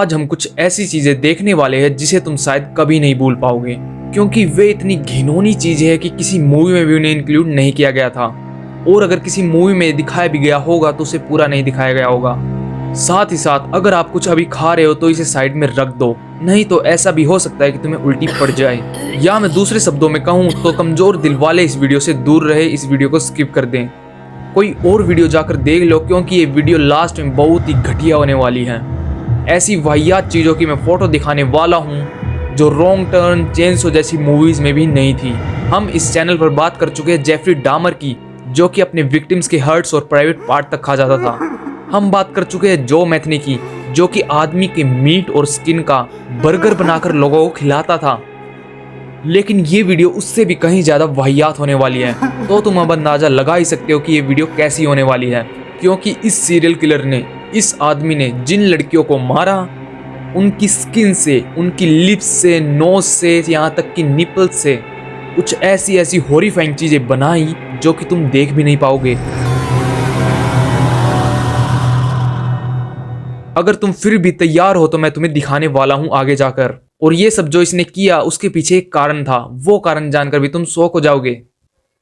आज हम कुछ ऐसी चीजें देखने वाले हैं जिसे तुम शायद कभी नहीं भूल पाओगे, क्योंकि वे इतनी घिनौनी चीजें हैं कि किसी मूवी में भी उन्हें इंक्लूड नहीं किया गया था, और अगर किसी मूवी में दिखाया भी गया होगा तो उसे पूरा नहीं दिखाया गया होगा। साथ ही साथ अगर आप कुछ अभी खा रहे हो तो इसे साइड में रख दो, नहीं तो ऐसा भी हो सकता है कि तुम्हें उल्टी पड़ जाए। या मैं दूसरे शब्दों में कहूँ तो कमजोर दिल वाले इस वीडियो से दूर रहे, इस वीडियो को स्किप कर दें, कोई और वीडियो जाकर देख लो, क्योंकि ये वीडियो लास्ट में बहुत ही घटिया होने वाली है। ऐसी वाहियात चीज़ों की मैं फोटो दिखाने वाला हूँ जो रॉन्ग टर्न, चेनसो जैसी मूवीज में भी नहीं थी। हम इस चैनल पर बात कर चुके हैं जेफरी डामर की, जो कि अपने विक्टिम्स के हर्ट्स और प्राइवेट पार्ट तक खा जाता था। हम बात कर चुके हैं जो मैथनी की, जो कि आदमी के मीट और स्किन का बर्गर बनाकर लोगों को खिलाता था। लेकिन ये वीडियो उससे भी कहीं ज़्यादा वाहियात होने वाली है, तो तुम अब अंदाज़ा लगा ही सकते हो कि ये वीडियो कैसी होने वाली है। क्योंकि इस सीरियल किलर ने, इस आदमी ने जिन लड़कियों को मारा, उनकी स्किन से, उनकी लिप्स से, नोज से, यहाँ तक कि निपल्स से कुछ ऐसी हॉरिफाइंग चीज़ें बनाई जो कि तुम देख भी नहीं पाओगे। अगर तुम फिर भी तैयार हो तो मैं तुम्हें दिखाने वाला हूं आगे जाकर। और ये सब जो इसने किया उसके पीछे एक कारण था, वो कारण जानकर भी तुम शॉक हो जाओगे।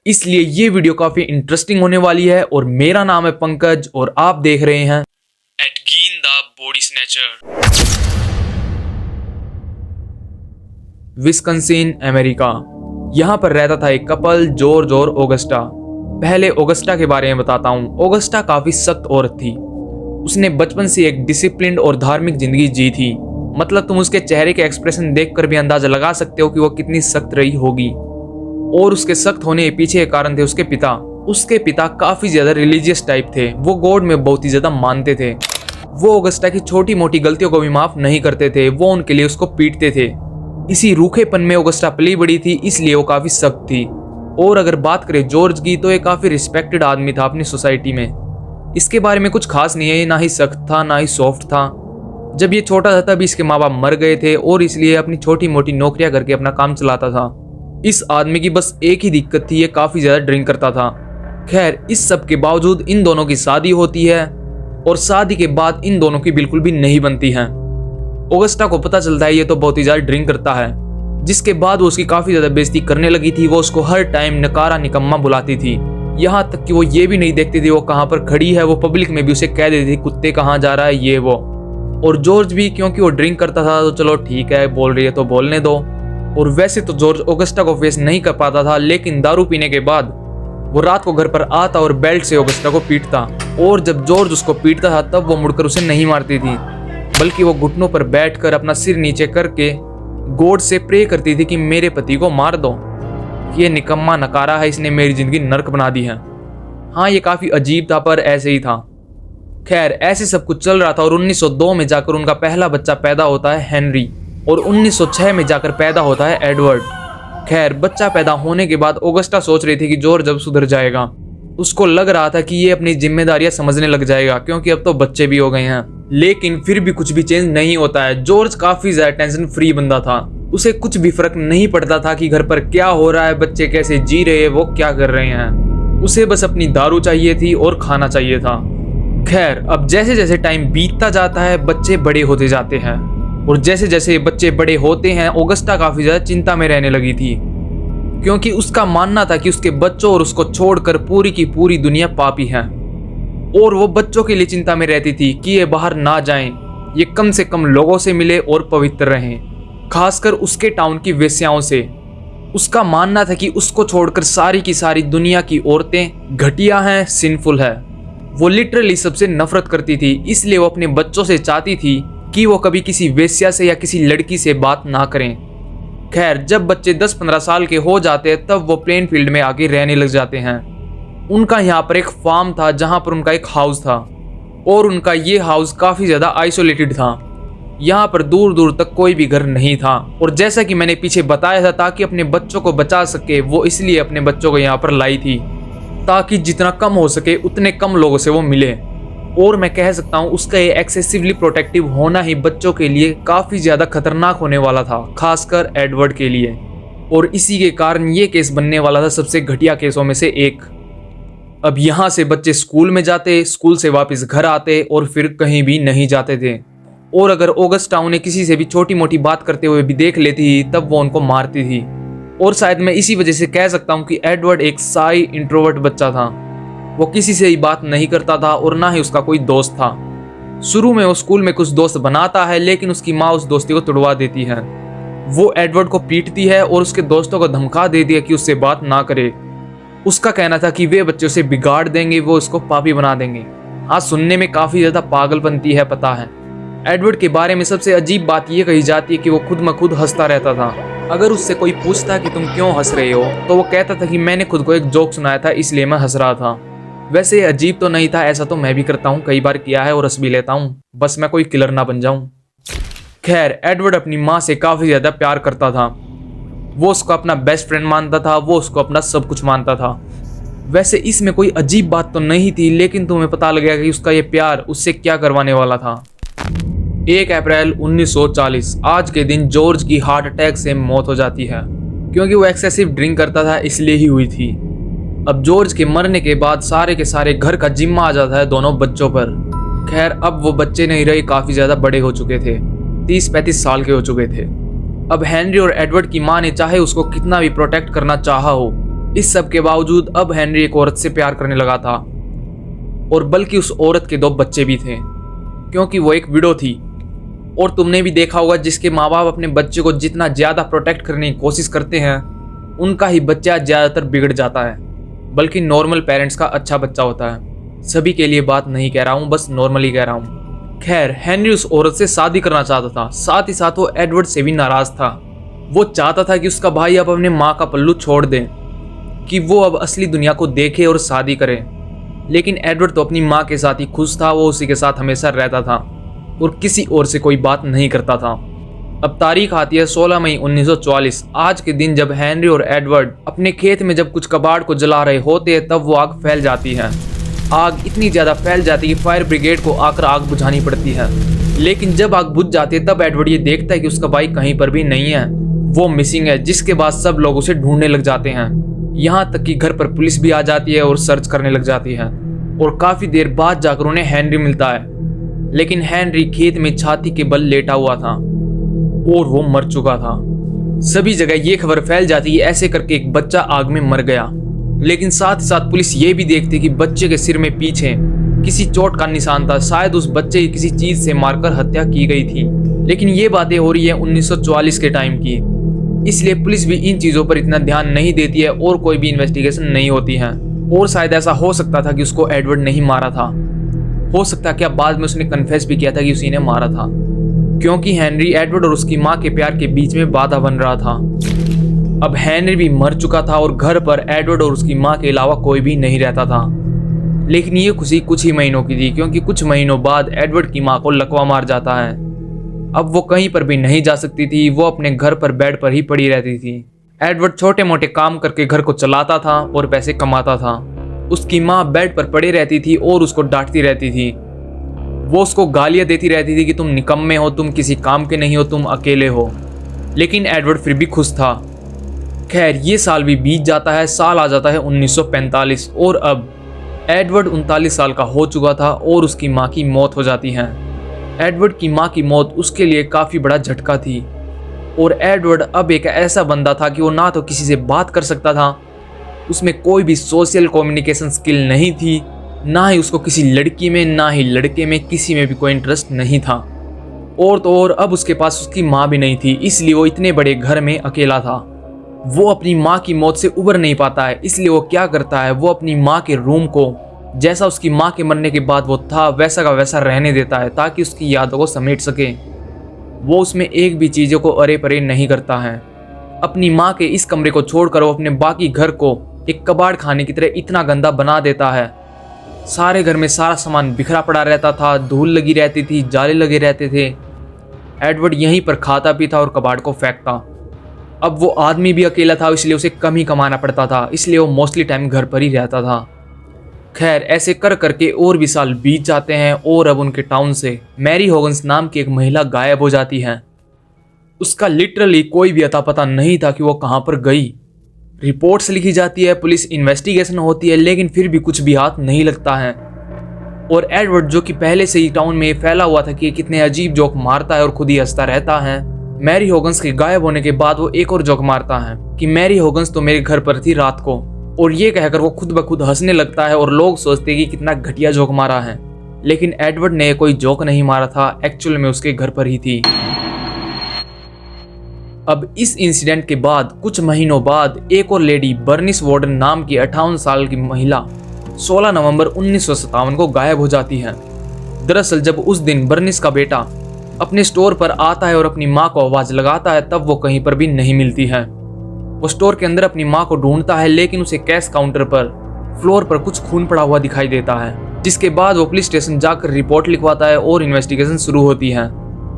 इसलिए ये वीडियो काफी इंटरेस्टिंग होने वाली है। और मेरा नाम है पंकज और आप देख रहे हैं एट गीन the body snatcher. Wisconsin, America. यहाँ पर रहता था एक कपल, जॉर्ज और ऑगस्टा। पहले ऑगस्टा के बारे में बताता हूँ। ऑगस्टा काफी सख्त औरत थी। उसने बचपन से एक डिसिप्लिन्ड और धार्मिक जिंदगी जी थी। मतलब तुम उसके चेहरे के एक्सप्रेशन देखकर भी अंदाजा लगा सकते हो कि वो कितनी सख्त रही होगी। और उसके सख्त होने के पीछे कारण थे उसके पिता। उसके पिता काफी ज्यादा रिलीजियस टाइप थे, वो गॉड में बहुत ही ज्यादा मानते थे। वो ऑगस्टा की छोटी मोटी गलतियों को भी माफ नहीं करते थे, वो उनके लिए उसको पीटते थे। इसी रूखेपन में ऑगस्टा पली बड़ी थी, इसलिए वो काफी सख्त थी। और अगर बात करें जॉर्ज की, तो ये काफी रिस्पेक्टेड आदमी था अपनी सोसाइटी में। इसके बारे में कुछ खास नहीं है, ना ही सख्त था ना ही सॉफ्ट था। जब ये छोटा था तब इसके माँ बाप मर गए थे और इसलिए अपनी छोटी मोटी नौकरियां करके अपना काम चलाता था। इस आदमी की बस एक ही दिक्कत थी, ये काफी ज्यादा ड्रिंक करता था। खैर, इस सब के बावजूद इन दोनों की शादी होती है और शादी के बाद इन दोनों की बिल्कुल भी नहीं बनती है। ऑगस्टा को पता चलता है ये तो बहुत ही ज्यादा ड्रिंक करता है, जिसके बाद वो उसकी काफी ज्यादा बेइज्जती करने लगी थी। वो उसको हर टाइम नकारा निकम्मा बुलाती थी, यहाँ तक कि वो ये भी नहीं देखती थी वो कहाँ पर खड़ी है। वो पब्लिक में भी उसे कह देती थी कुत्ते कहाँ जा रहा है, ये वो। और जॉर्ज भी, क्योंकि वो ड्रिंक करता था तो चलो ठीक है, बोल रही है तो बोलने दो। और वैसे तो जॉर्ज ऑगस्टा को फेस नहीं कर पाता था, लेकिन दारू पीने के बाद वो रात को घर पर आता और बेल्ट से ऑगस्टा को पीटता। और जब जॉर्ज उसको पीटता था तब वो मुड़कर उसे नहीं मारती थी, बल्कि वो घुटनों पर बैठकर अपना सिर नीचे करके गॉड से प्रे करती थी कि मेरे पति को मार दो, ये निकम्मा नकारा है, इसने मेरी जिंदगी नर्क बना दी है। हाँ, ये काफी अजीब था पर ऐसे ही था। खैर, ऐसे सब कुछ चल रहा था और 1902 में जाकर उनका पहला बच्चा पैदा होता है, हेनरी। और 1906 में जाकर पैदा होता है एडवर्ड। खैर, बच्चा पैदा होने के बाद ऑगस्टा सोच रही थी कि जॉर्ज अब सुधर जाएगा। उसको लग रहा था कि ये अपनी जिम्मेदारियां समझने लग जाएगा, क्योंकि अब तो बच्चे भी हो गए हैं। लेकिन फिर भी कुछ भी चेंज नहीं होता है। जॉर्ज काफी ज्यादा टेंशन फ्री बंदा था, उसे कुछ भी फर्क नहीं पड़ता था कि घर पर क्या हो रहा है, बच्चे कैसे जी रहे हैं, वो क्या कर रहे हैं। उसे बस अपनी दारू चाहिए थी और खाना चाहिए था। खैर, अब जैसे जैसे टाइम बीतता जाता है बच्चे बड़े होते जाते हैं, और जैसे जैसे बच्चे बड़े होते हैं ऑगस्टा काफी ज्यादा चिंता में रहने लगी थी, क्योंकि उसका मानना था कि उसके बच्चों और उसको छोड़कर पूरी की पूरी दुनिया पापी है। और वो बच्चों के लिए चिंता में रहती थी कि ये बाहर ना जाएं, ये कम से कम लोगों से मिले और पवित्र रहें, खासकर उसके टाउन की वेश्याओं से। उसका मानना था कि उसको छोड़कर सारी की सारी दुनिया की औरतें घटिया हैं, सिंफुल है। वो लिटरली सबसे नफरत करती थी, इसलिए वो अपने बच्चों से चाहती थी कि वो कभी किसी वेश्या से या किसी लड़की से बात ना करें। खैर, जब बच्चे 10-15 साल के हो जाते हैं तब वो प्लेन फील्ड में आके रहने लग जाते हैं। उनका यहाँ पर एक फार्म था जहाँ पर उनका एक हाउस था, और उनका ये हाउस काफ़ी ज़्यादा आइसोलेटेड था। यहाँ पर दूर दूर तक कोई भी घर नहीं था। और जैसा कि मैंने पीछे बताया था, ताकि अपने बच्चों को बचा सके वो इसलिए अपने बच्चों को यहाँ पर लाई थी, ताकि जितना कम हो सके उतने कम लोगों से वो मिले। और मैं कह सकता हूँ उसका ये एक्सेसिवली प्रोटेक्टिव होना ही बच्चों के लिए काफ़ी ज़्यादा खतरनाक होने वाला था, खासकर एडवर्ड के लिए। और इसी के कारण ये केस बनने वाला था सबसे घटिया केसों में से एक। अब यहाँ से बच्चे स्कूल में जाते, स्कूल से वापस घर आते और फिर कहीं भी नहीं जाते थे। और अगर ऑगस्टा उन्हें किसी से भी छोटी मोटी बात करते हुए भी देख लेती तब वो उनको मारती थी। और शायद मैं इसी वजह से कह सकता हूँ कि एडवर्ड एक शाई इंट्रोवर्ट बच्चा था। वो किसी से ही बात नहीं करता था और ना ही उसका कोई दोस्त था। शुरू में वो स्कूल में कुछ दोस्त बनाता है, लेकिन उसकी माँ उस दोस्ती को तोड़वा देती है। वो एडवर्ड को पीटती है और उसके दोस्तों को धमका देती है कि उससे बात ना करे। उसका कहना था कि वे बच्चे उसे बिगाड़ देंगे, वो उसको पापी बना देंगे। हाँ, सुनने में काफी ज्यादा पागलपंती है, पता है। एडवर्ड के बारे में सबसे अजीब बात यह कही जाती है कि वो खुद म खुद हंसता रहता था। अगर उससे कोई पूछता कि तुम क्यों हंस रहे हो, तो वो कहता था कि मैंने खुद को एक जोक सुनाया था इसलिए मैं हंस रहा था। वैसे अजीब तो नहीं था, ऐसा तो मैं भी करता हूँ, कई बार किया है और हंस भी लेता हूँ, बस मैं कोई किलर ना बन जाऊं। खैर, एडवर्ड अपनी माँ से काफी ज्यादा प्यार करता था। वो उसको अपना बेस्ट फ्रेंड मानता था, वो उसको अपना सब कुछ मानता था। वैसे इसमें कोई अजीब बात तो नहीं थी, लेकिन तुम्हें पता लगेगा कि उसका ये प्यार उससे क्या करवाने वाला था। 1 अप्रैल 1940 आज के दिन जॉर्ज की हार्ट अटैक से मौत हो जाती है। क्योंकि वो एक्सेसिव ड्रिंक करता था इसलिए ही हुई थी। अब जॉर्ज के मरने के बाद सारे के सारे घर का जिम्मा आ जाता है दोनों बच्चों पर। खैर, अब वो बच्चे नहीं रहे, काफी ज्यादा बड़े हो चुके थे, 30-35 साल के हो चुके थे। अब हेनरी और एडवर्ड की माँ ने चाहे उसको कितना भी प्रोटेक्ट करना चाहा हो, इस सब के बावजूद अब हेनरी एक औरत से प्यार करने लगा था। और बल्कि उस औरत के 2 बच्चे भी थे, क्योंकि वो एक विडो थी। और तुमने भी देखा होगा, जिसके माँ बाप अपने बच्चे को जितना ज्यादा प्रोटेक्ट करने की कोशिश करते हैं, उनका ही बच्चा ज्यादातर बिगड़ जाता है। बल्कि नॉर्मल पेरेंट्स का अच्छा बच्चा होता है। सभी के लिए बात नहीं कह रहा हूँ, बस नॉर्मली कह रहा हूँ। खैर, हेनरी उस औरत से शादी करना चाहता था, साथ ही साथ वो एडवर्ड से भी नाराज था। वो चाहता था कि उसका भाई अब अपने माँ का पल्लू छोड़ दे, कि वो अब असली दुनिया को देखे और शादी करे। लेकिन एडवर्ड तो अपनी माँ के साथ ही खुश था, वो उसी के साथ हमेशा रहता था और किसी और से कोई बात नहीं करता था। अब तारीख आती है 16 मई 1944 आज के दिन, जब हेनरी और एडवर्ड अपने खेत में जब कुछ कबाड़ को जला रहे होते हैं, तब वो आग फैल जाती है। आग इतनी ज्यादा फैल जाती है कि फायर ब्रिगेड को आकर आग बुझानी पड़ती है। लेकिन जब आग बुझ जाती है तब एडवर्ड ये देखता है कि उसका भाई कहीं पर भी नहीं है, वो मिसिंग है, जिसके बाद सब लोग उसे ढूंढने लग जाते हैं। यहाँ तक कि घर पर पुलिस भी आ जाती है और सर्च करने लग जाती है। और काफी देर बाद जाकर उन्हें हेनरी मिलता है, लेकिन हेनरी खेत में छाती के बल लेटा हुआ था और वो मर चुका था। सभी जगह ये खबर फैल जाती है ऐसे करके एक बच्चा आग में मर गया। लेकिन साथ ही साथ पुलिस ये भी देखती कि बच्चे के सिर में पीछे किसी चोट का निशान था, शायद उस बच्चे की किसी चीज से मारकर हत्या की गई थी। लेकिन ये बातें हो रही है 1944 के टाइम की, इसलिए पुलिस भी इन चीजों पर इतना ध्यान नहीं देती है और कोई भी इन्वेस्टिगेशन नहीं होती है। और शायद ऐसा हो सकता था कि उसको एडवर्ड नहीं मारा था, हो सकता है क्या बाद में उसने कन्फेस भी किया था कि उसी ने मारा था, क्योंकि हेनरी एडवर्ड और उसकी माँ के प्यार के बीच में बाधा बन रहा था। अब हेनरी भी मर चुका था और घर पर एडवर्ड और उसकी माँ के अलावा कोई भी नहीं रहता था। लेकिन ये खुशी कुछ ही महीनों की थी, क्योंकि कुछ महीनों बाद एडवर्ड की माँ को लकवा मार जाता है। अब वो कहीं पर भी नहीं जा सकती थी, वो अपने घर पर बेड पर ही पड़ी रहती थी। एडवर्ड छोटे मोटे काम करके घर को चलाता था और पैसे कमाता था। उसकी माँ बेड पर पड़ी रहती थी और उसको डांटती रहती थी। वो उसको गालियां देती रहती थी कि तुम निकम्मे हो, तुम किसी काम के नहीं हो, तुम अकेले हो। लेकिन एडवर्ड फिर भी खुश था। खैर, ये साल भी बीत जाता है, साल आ जाता है 1945 और अब एडवर्ड 39 साल का हो चुका था और उसकी माँ की मौत हो जाती है। एडवर्ड की माँ की मौत उसके लिए काफ़ी बड़ा झटका थी और एडवर्ड अब एक ऐसा बंदा था कि वो ना तो किसी से बात कर सकता था, उसमें कोई भी सोशल कम्युनिकेशन स्किल नहीं थी, ना ही उसको किसी लड़की में ना ही लड़के में किसी में भी कोई इंटरेस्ट नहीं था। और तो और अब उसके पास उसकी माँ भी नहीं थी, इसलिए वो इतने बड़े घर में अकेला था। वो अपनी माँ की मौत से उबर नहीं पाता है, इसलिए वो क्या करता है, वो अपनी माँ के रूम को जैसा उसकी माँ के मरने के बाद वो था वैसा का वैसा रहने देता है, ताकि उसकी यादों को समेट सके। वो उसमें एक भी चीज़ों को अरे परे नहीं करता है। अपनी माँ के इस कमरे को छोड़कर वो अपने बाकी घर को एक कबाड़ खाने की तरह इतना गंदा बना देता है। सारे घर में सारा सामान बिखरा पड़ा रहता था, धूल लगी रहती थी, जाले लगे रहते थे। एडवर्ड यहीं पर खाता पीता और कबाड़ को फेंकता। अब वो आदमी भी अकेला था, इसलिए उसे कम ही कमाना पड़ता था, इसलिए वो मोस्टली टाइम घर पर ही रहता था। खैर, ऐसे कर करके और भी साल बीत जाते हैं और अब उनके टाउन से मैरी होगन्स नाम की एक महिला गायब हो जाती है। उसका लिटरली कोई भी अता पता नहीं था कि वो कहाँ पर गई। रिपोर्ट्स लिखी जाती है, पुलिस इन्वेस्टिगेशन होती है, लेकिन फिर भी कुछ भी हाथ नहीं लगता है। और एडवर्ड, जो कि पहले से ही टाउन में फैला हुआ था कि ये कितने अजीब जोक मारता है और खुद ही हंसता रहता है, मैरी होगन्स के गायब होने के बाद वो एक और जोक मारता है कि मैरी होगन्स तो मेरे घर पर थी रात को। और ये कहकर वो खुद ब खुद हंसने लगता है और लोग सोचते हैं कि कितना घटिया जोक मारा है, लेकिन एडवर्ड ने कोई जोक नहीं मारा था, एक्चुअल में उसके घर पर ही थी। अब इस इंसिडेंट के बाद कुछ महीनों बाद एक और लेडी बर्निस वार्डन नाम की 58 साल की महिला 16 नवंबर 1957 को गायब हो जाती है। दरअसल जब उस दिन बर्निस का बेटा अपने स्टोर पर आता है और अपनी माँ को आवाज लगाता है, तब वो कहीं पर भी नहीं मिलती है। वो स्टोर के अंदर अपनी माँ को ढूंढता है, लेकिन उसे कैश काउंटर पर फ्लोर पर कुछ खून पड़ा हुआ दिखाई देता है, जिसके बाद वो पुलिस स्टेशन जाकर रिपोर्ट लिखवाता है और इन्वेस्टिगेशन शुरू होती है।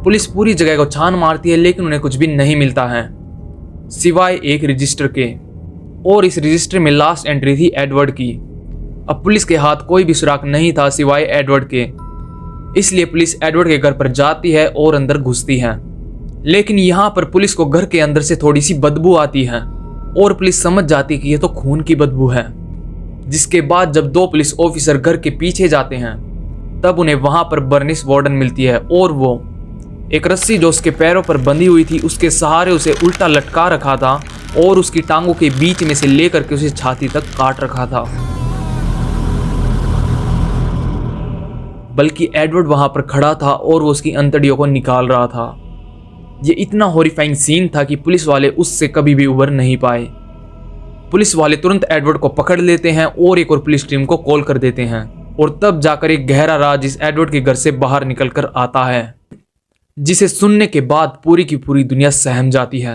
पुलिस पूरी जगह को छान मारती है, लेकिन उन्हें कुछ भी नहीं मिलता है सिवाय एक रजिस्टर के, और इस रजिस्टर में लास्ट एंट्री थी एडवर्ड की। अब पुलिस के हाथ कोई भी सुराग नहीं था सिवाय एडवर्ड के, इसलिए पुलिस एडवर्ड के घर पर जाती है और अंदर घुसती है। लेकिन यहाँ पर पुलिस को घर के अंदर से थोड़ी सी बदबू आती है और पुलिस समझ जाती है कि यह तो खून की बदबू है। जिसके बाद जब 2 पुलिस ऑफिसर घर के पीछे जाते हैं, तब उन्हें वहां पर बर्निस वार्डन मिलती है और वो एक रस्सी जो उसके पैरों पर बंधी हुई थी उसके सहारे उसे उल्टा लटका रखा था और उसकी टांगों के बीच में से लेकर के उसे छाती तक काट रखा था। बल्कि एडवर्ड वहां पर खड़ा था और वो उसकी अंतड़ियों को निकाल रहा था। ये इतना हॉरिफाइंग सीन था कि पुलिस वाले उससे कभी भी उबर नहीं पाए। पुलिस वाले तुरंत एडवर्ड को पकड़ लेते हैं और एक और पुलिस टीम को कॉल कर देते हैं, और तब जाकर एक गहरा राज इस एडवर्ड के घर से बाहर निकल कर आता है, जिसे सुनने के बाद पूरी की पूरी दुनिया सहम जाती है।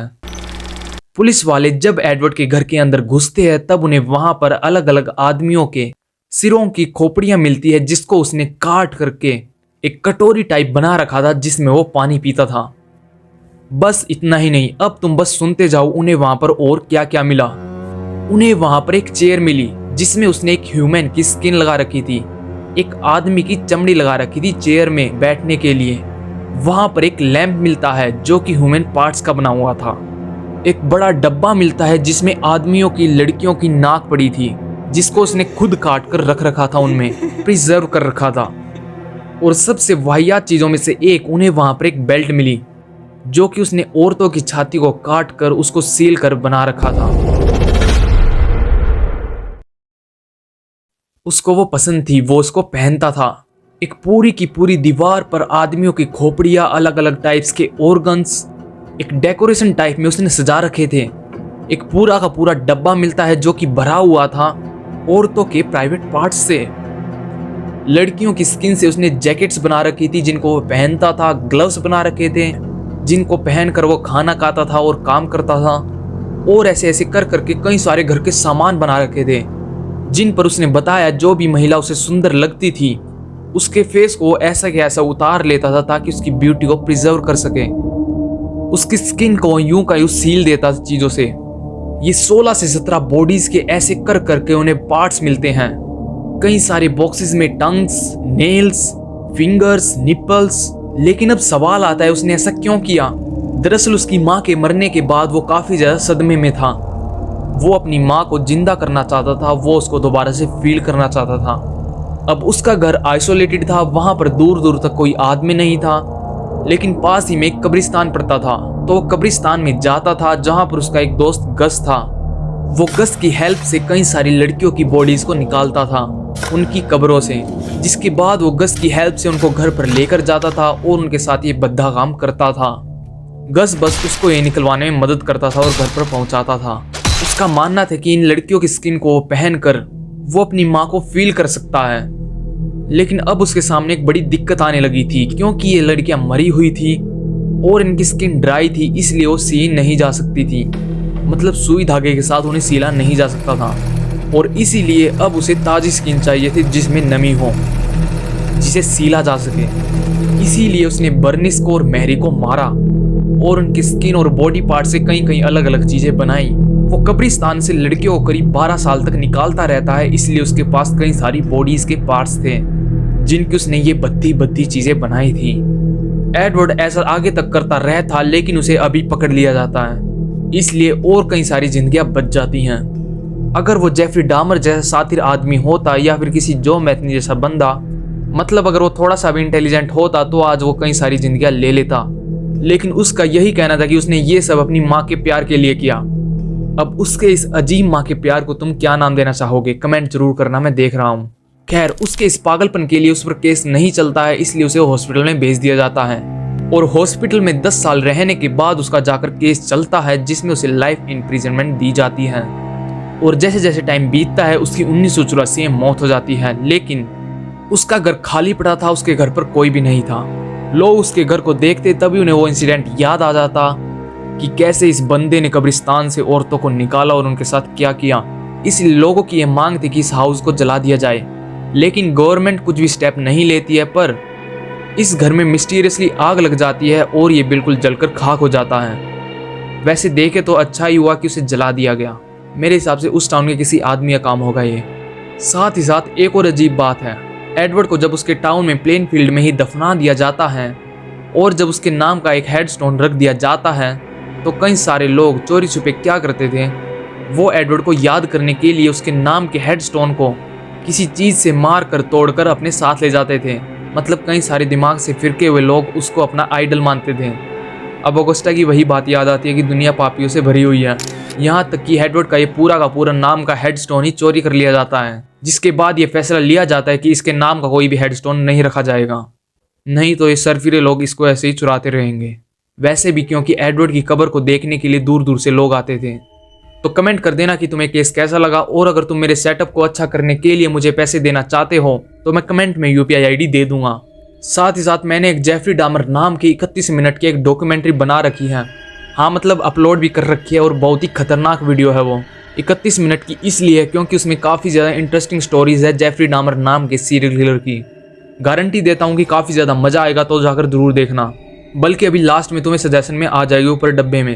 पुलिस वाले जब एडवर्ड के घर के अंदर घुसते हैं, तब उन्हें वहां पर अलग अलग आदमियों के सिरों की खोपड़ियां मिलती है, जिसको उसने काट करके एक कटोरी टाइप बना रखा था जिसमें वो पानी पीता था। बस इतना ही नहीं, अब तुम बस सुनते जाओ उन्हें वहां पर और क्या क्या मिला। उन्हें वहां पर एक चेयर मिली जिसमें उसने एक ह्यूमन की स्किन लगा रखी थी, एक आदमी की चमड़ी लगा रखी थी चेयर में बैठने के लिए। वहां पर एक लैंप मिलता है जो कि ह्यूमन पार्ट्स का बना हुआ था। एक बड़ा डब्बा मिलता है जिसमें आदमियों की लड़कियों की नाक पड़ी थी, जिसको उसने खुद काट कर रख रखा था, उनमें प्रिजर्व कर रखा था। और सबसे वाहियात चीजों में से एक, उन्हें वहां पर एक बेल्ट मिली जो कि उसने औरतों की छाती को काट कर उसको सील कर बना रखा था। उसको वो पसंद थी, वो उसको पहनता था। एक पूरी की पूरी दीवार पर आदमियों की खोपड़ियां, अलग अलग टाइप्स के ऑर्गन्स एक डेकोरेशन टाइप में उसने सजा रखे थे। एक पूरा का पूरा डब्बा मिलता है जो कि भरा हुआ था औरतों के प्राइवेट पार्ट्स से। लड़कियों की स्किन से उसने जैकेट्स बना रखी थी जिनको वो पहनता था, ग्लव्स बना रखे थे जिनको पहनकर वो खाना खाता था और काम करता था, और ऐसे ऐसे कर करके कई सारे घर के सामान बना रखे थे जिन पर उसने बताया जो भी महिला उसे सुंदर लगती थी उसके फेस को ऐसा के ऐसा उतार लेता था ताकि उसकी ब्यूटी को प्रिजर्व कर सके। उसकी स्किन को यूं का यूं सील देता था चीजों से। ये 16 से 17 बॉडीज के ऐसे कर करके उन्हें पार्ट्स मिलते हैं। कई सारे बॉक्सेस में टंग्स, नेल्स, फिंगर्स, निपल्स। लेकिन अब सवाल आता है उसने ऐसा क्यों किया। दरअसल उसकी माँ के मरने के बाद वो काफी ज्यादा सदमे में था। वो अपनी माँ को जिंदा करना चाहता था, वो उसको दोबारा से फील करना चाहता था। अब उसका घर आइसोलेटेड था, वहां पर दूर दूर तक कोई आदमी नहीं था, लेकिन पास ही में एक कब्रिस्तान पड़ता था। तो वो कब्रिस्तान में जाता था जहां पर उसका एक दोस्त गस था। वो गस की हेल्प से कई सारी लड़कियों की बॉडीज को निकालता था उनकी कब्रों से, जिसके बाद वो गस की हेल्प से उनको घर पर लेकर जाता था और उनके साथ ये भद्दा काम करता था। गस बस उसको ये निकलवाने में मदद करता था और घर पर पहुंचाता था। उसका मानना था कि इन लड़कियों की स्किन को पहनकर वो अपनी माँ को फील कर सकता है। लेकिन अब उसके सामने एक बड़ी दिक्कत आने लगी थी, क्योंकि ये लड़कियां मरी हुई थी और इनकी स्किन ड्राई थी, इसलिए वो सी नहीं जा सकती थी। मतलब सुई धागे के साथ उन्हें सीला नहीं जा सकता था, और इसीलिए अब उसे ताजी स्किन चाहिए थी जिसमें नमी हो, जिसे सीला जा सके। इसीलिए उसने बर्निस को और मैरी को मारा और उनकी स्किन और बॉडी पार्ट से कई कई अलग अलग चीजें बनाई। वो कब्रिस्तान से लड़कियों को करीब 12 साल तक निकालता रहता है, इसलिए उसके पास कई सारी बॉडीज के पार्ट्स थे जिनकी उसने ये बद्दी बद्दी चीजें बनाई थी। एडवर्ड ऐसा आगे तक करता रहता, लेकिन उसे अभी पकड़ लिया जाता है, इसलिए और कई सारी जिंदगियां बच जाती हैं। अगर वो जेफरी डामर जैसा सातिर आदमी होता या फिर किसी जो मैथनी जैसा बंदा मतलब अगर वो थोड़ा सा भी इंटेलिजेंट होता तो आज वो कई सारी जिंदगियां ले लेता, लेकिन उसका यही कहना था कि उसने ये सब अपनी माँ के प्यार के लिए किया। अब उसके इस अजीब माँ के प्यार को तुम क्या नाम देना चाहोगे, कमेंट जरूर करना, मैं देख रहा हूँ। खैर, उसके इस पागलपन के लिए उस पर केस नहीं चलता है, इसलिए उसे हॉस्पिटल में भेज दिया जाता है और हॉस्पिटल में 10 साल रहने के बाद उसका जाकर केस चलता है जिसमें उसे लाइफ इम्प्रिजनमेंट दी जाती है। और जैसे जैसे टाइम बीतता है उसकी 1984 में मौत हो जाती है, लेकिन उसका घर खाली पड़ा था, उसके घर पर कोई भी नहीं था। लोग उसके घर को देखते तभी उन्हें वो इंसिडेंट याद आ जाता कि कैसे इस बंदे ने कब्रिस्तान से औरतों को निकाला और उनके साथ क्या किया। इसलिए लोगों की यह मांग थी कि इस हाउस को जला दिया जाए, लेकिन गवर्नमेंट कुछ भी स्टेप नहीं लेती है। पर इस घर में मिस्टीरियसली आग लग जाती है और ये बिल्कुल जलकर खाक हो जाता है। वैसे देखे तो अच्छा ही हुआ कि उसे जला दिया गया। मेरे हिसाब से उस टाउन के किसी आदमी का काम होगा ये। साथ ही साथ एक और अजीब बात है, एडवर्ड को जब उसके टाउन में प्लेन फील्ड में ही दफना दिया जाता है और जब उसके नाम का एक हेडस्टोन रख दिया जाता है तो कई सारे लोग चोरी छुपे क्या करते थे, वो एडवर्ड को याद करने के लिए उसके नाम के हेडस्टोन को किसी चीज़ से मार कर तोड़कर अपने साथ ले जाते थे। मतलब कई सारे दिमाग से फिरके हुए लोग उसको अपना आइडल मानते थे। अब ऑगस्टा की वही बात याद आती है कि दुनिया पापियों से भरी हुई है, यहाँ तक कि एडवर्ड का ये पूरा का पूरा नाम का हेडस्टोन ही चोरी कर लिया जाता है, जिसके बाद ये फैसला लिया जाता है कि इसके नाम का कोई भी हेडस्टोन नहीं रखा जाएगा, नहीं तो ये सरफिरे लोग इसको ऐसे ही चुराते रहेंगे। वैसे भी क्योंकि एडवर्ड की कब्र को देखने के लिए दूर दूर से लोग आते थे। तो कमेंट कर देना कि तुम्हें केस कैसा लगा, और अगर तुम मेरे सेटअप को अच्छा करने के लिए मुझे पैसे देना चाहते हो तो मैं कमेंट में UPI ID दे दूंगा। साथ ही साथ मैंने एक जेफरी डामर नाम की 31 मिनट की एक डॉक्यूमेंट्री बना रखी है, हाँ मतलब अपलोड भी कर रखी है, और बहुत ही खतरनाक वीडियो है वो। 31 मिनट की इसलिए क्योंकि उसमें काफ़ी ज़्यादा इंटरेस्टिंग स्टोरीज है जेफरी डामर नाम के सीरियल किलर की। गारंटी देता हूँ कि काफ़ी ज़्यादा मज़ा आएगा, तो जाकर ज़रूर देखना। बल्कि अभी लास्ट में तुम्हें सजेशन में आ जाएगी ऊपर डब्बे में।